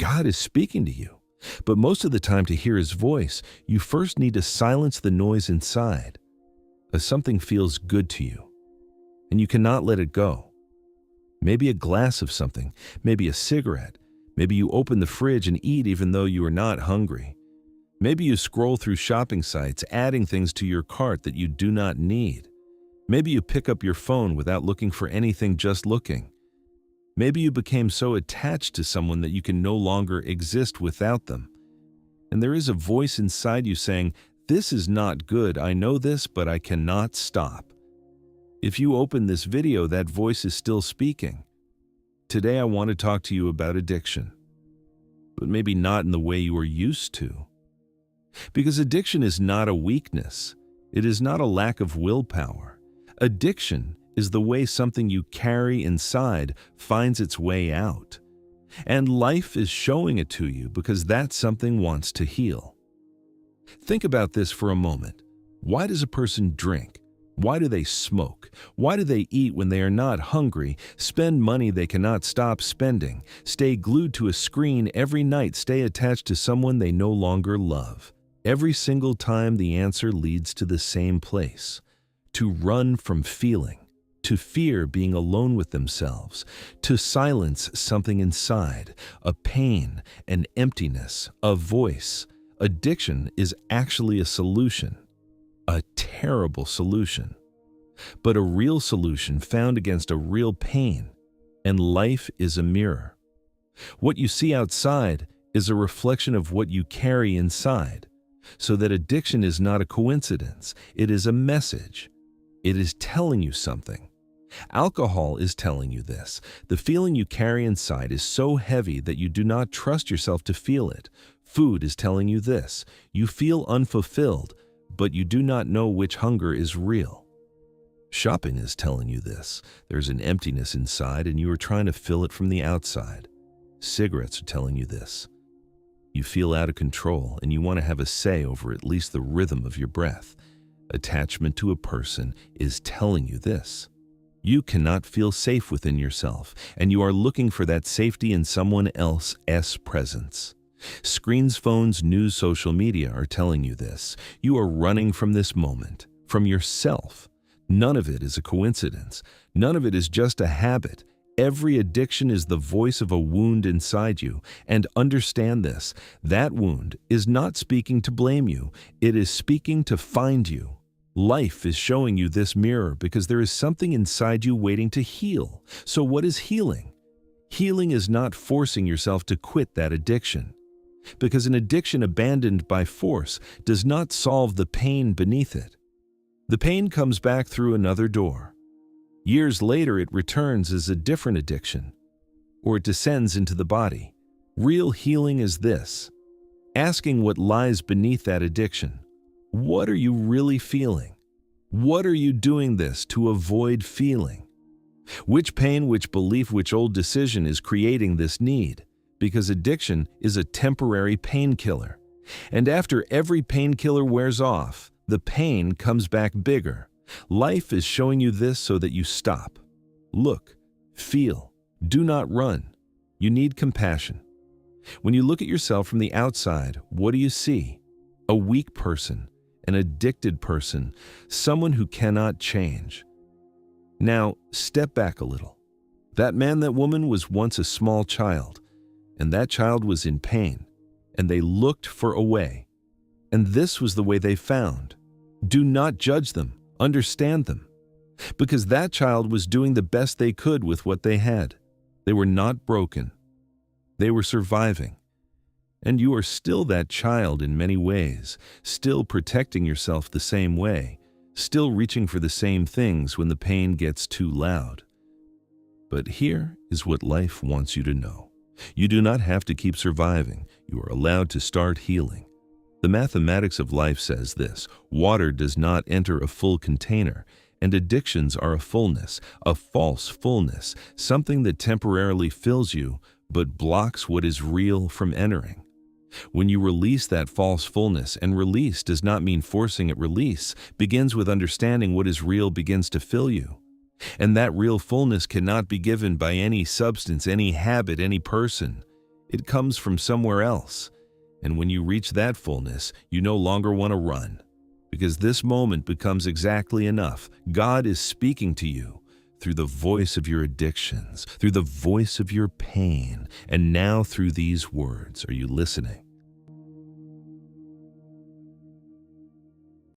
God is speaking to you. But most of the time, to hear His voice, you first need to silence the noise inside. As something feels good to you, and you cannot let it go. Maybe a glass of something, maybe a cigarette, maybe you open the fridge and eat even though you are not hungry. Maybe you scroll through shopping sites, adding things to your cart that you do not need. Maybe you pick up your phone without looking for anything, just looking. Maybe you became so attached to someone that you can no longer exist without them. And there is a voice inside you saying, "This is not good, I know this, but I cannot stop." If you open this video, that voice is still speaking. Today I want to talk to you about addiction, but maybe not in the way you are used to. Because addiction is not a weakness. It is not a lack of willpower. Addiction is the way something you carry inside finds its way out. And life is showing it to you because that something wants to heal. Think about this for a moment. Why does a person drink? Why do they smoke? Why do they eat when they are not hungry, spend money they cannot stop spending, stay glued to a screen every night, stay attached to someone they no longer love? Every single time the answer leads to the same place: to run from feeling, to fear being alone with themselves, to silence something inside, a pain, an emptiness, a voice. Addiction is actually a solution, a terrible solution, but a real solution found against a real pain. And life is a mirror. What you see outside is a reflection of what you carry inside, so that addiction is not a coincidence. It is a message. It is telling you something. Alcohol is telling you this. The feeling you carry inside is so heavy that you do not trust yourself to feel it. Food is telling you this. You feel unfulfilled, but you do not know which hunger is real. Shopping is telling you this. There's an emptiness inside and you are trying to fill it from the outside. Cigarettes are telling you this. You feel out of control and you want to have a say over at least the rhythm of your breath. Attachment to a person is telling you this. You cannot feel safe within yourself, and you are looking for that safety in someone else's presence. Screens, phones, news, social media are telling you this. You are running from this moment, from yourself. None of it is a coincidence. None of it is just a habit. Every addiction is the voice of a wound inside you. And understand this, that wound is not speaking to blame you. It is speaking to find you. Life is showing you this mirror because there is something inside you waiting to heal. So what is healing? Healing is not forcing yourself to quit that addiction, because an addiction abandoned by force does not solve the pain beneath it. The pain comes back through another door. Years later, it returns as a different addiction, or it descends into the body. Real healing is this: asking what lies beneath that addiction. What are you really feeling? What are you doing this to avoid feeling? Which pain, which belief, which old decision is creating this need? Because addiction is a temporary painkiller. And after every painkiller wears off, the pain comes back bigger. Life is showing you this so that you stop. Look, feel, do not run. You need compassion. When you look at yourself from the outside, what do you see? A weak person, an addicted person, someone who cannot change. Now, step back a little. That man, that woman was once a small child, and that child was in pain, and they looked for a way. And this was the way they found. Do not judge them, understand them, because that child was doing the best they could with what they had. They were not broken. They were surviving. And you are still that child in many ways, still protecting yourself the same way, still reaching for the same things when the pain gets too loud. But here is what life wants you to know. You do not have to keep surviving. You are allowed to start healing. The mathematics of life says this: water does not enter a full container, and addictions are a fullness, a false fullness, something that temporarily fills you but blocks what is real from entering. When you release that false fullness, and release does not mean forcing it, release begins with understanding what is real begins to fill you. And that real fullness cannot be given by any substance, any habit, any person. It comes from somewhere else. And when you reach that fullness, you no longer want to run, because this moment becomes exactly enough. God is speaking to you through the voice of your addictions, through the voice of your pain, and now through these words. Are you listening?